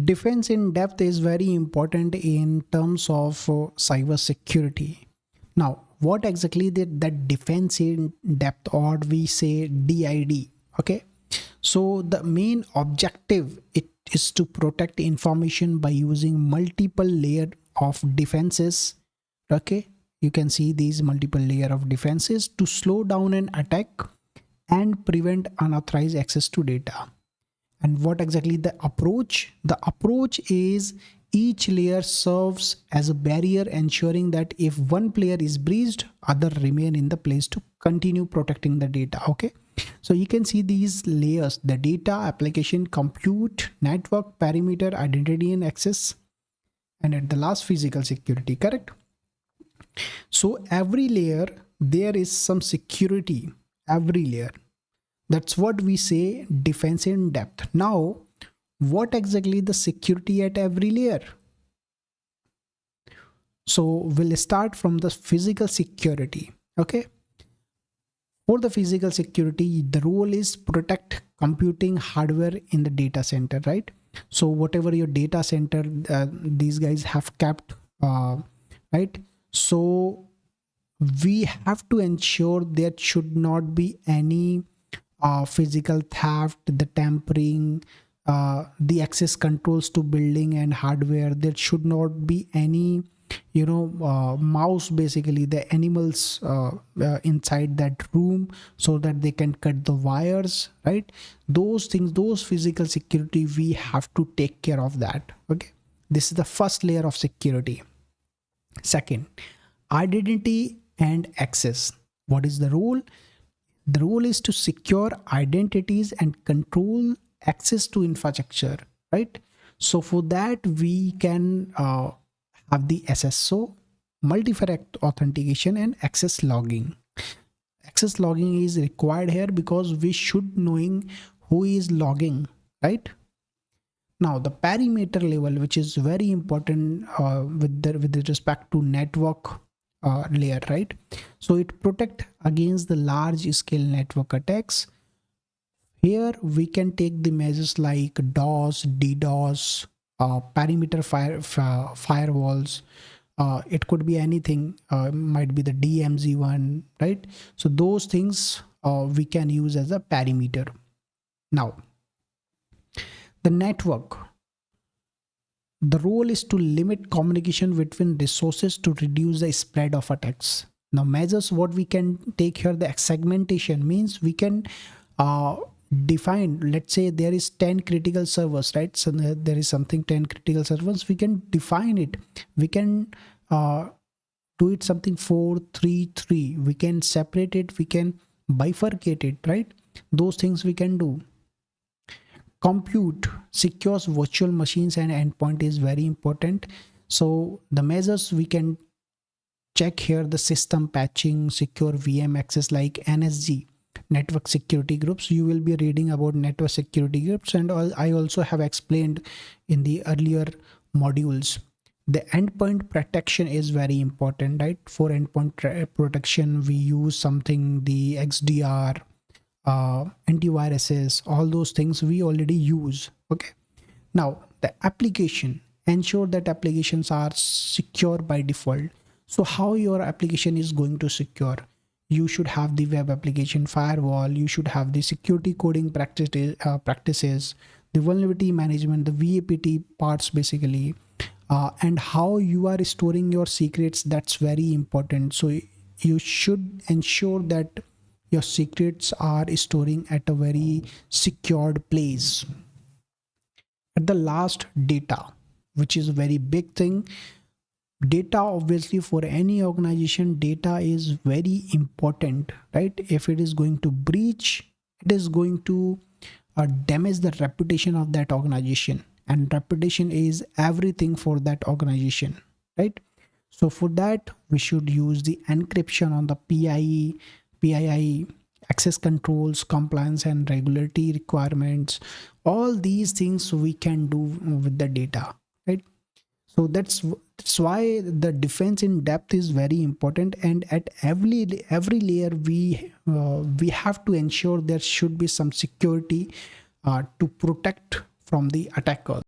Defense in depth is very important in terms of cyber security. Now, what exactly that defense in depth, or we say DID? Okay, so the main objective it is to protect information by using multiple layer of defenses. Okay, you can see these multiple layer of defenses to slow down an attack and prevent unauthorized access to data. And what exactly the approach? The approach is each layer serves as a barrier, ensuring that if one player is breached, other remain in the place to continue protecting the data. Okay, so you can see these layers: the data, application, compute, network, perimeter, identity and access, and at the last, physical security. Correct? So every layer there is some security, every layer. That's what we say defense in depth. Now, what exactly the security at every layer? So we'll start from the physical security. Okay, for the physical security, the role is protect computing hardware in the data center, right? So whatever your data center, these guys have kept, right? So we have to ensure there should not be any physical theft, the tampering, the access controls to building and hardware. There should not be any, mouse, basically the animals inside that room, so that they can cut the wires, right? Those things, those physical security, we have to take care of that. Okay, this is the first layer of security. Second, identity and access. What is the role? The role is to secure identities and control access to infrastructure, right? So for that, we can have the SSO, multi-factor authentication, and access logging. Access logging is required here because we should knowing who is logging, right? Now the perimeter level, which is very important with respect to network layer, right? So it protect against the large scale network attacks. Here we can take the measures like DOS, DDoS, perimeter firewalls. It could be anything, might be the DMZ one, right? So those things we can use as a perimeter. Now the network, the role is to limit communication between resources to reduce the spread of attacks. Now measures what we can take here, the segmentation means we can define, let's say there is 10 critical servers, right? So there is something 10 critical servers, we can define it. We can do it something 4 3 3, we can separate it, we can bifurcate it, right? Those things we can do. Compute secures virtual machines and endpoint is very important. So the measures we can check here, the system patching, secure VM access like NSG, network security groups. You will be reading about network security groups, and I also have explained in the earlier modules. The endpoint protection is very important, right? For endpoint protection, we use something, the XDR, antiviruses, all those things we already use. Okay, now the application, ensure that applications are secure by default. So how your application is going to secure? You should have the web application firewall, you should have the security coding practices, the vulnerability management, the VAPT parts basically, and how you are storing your secrets. That's very important. So you should ensure that your secrets are storing at a very secured place. At the last, data, which is a very big thing. Data, obviously, for any organization, data is very important, right? If it is going to breach, it is going to damage the reputation of that organization, and reputation is everything for that organization, right? So for that, we should use the encryption on the PII, access controls, compliance and regulatory requirements. All these things we can do with the data, right? So that's why the defense in depth is very important, and at every layer we have to ensure there should be some security to protect from the attacker.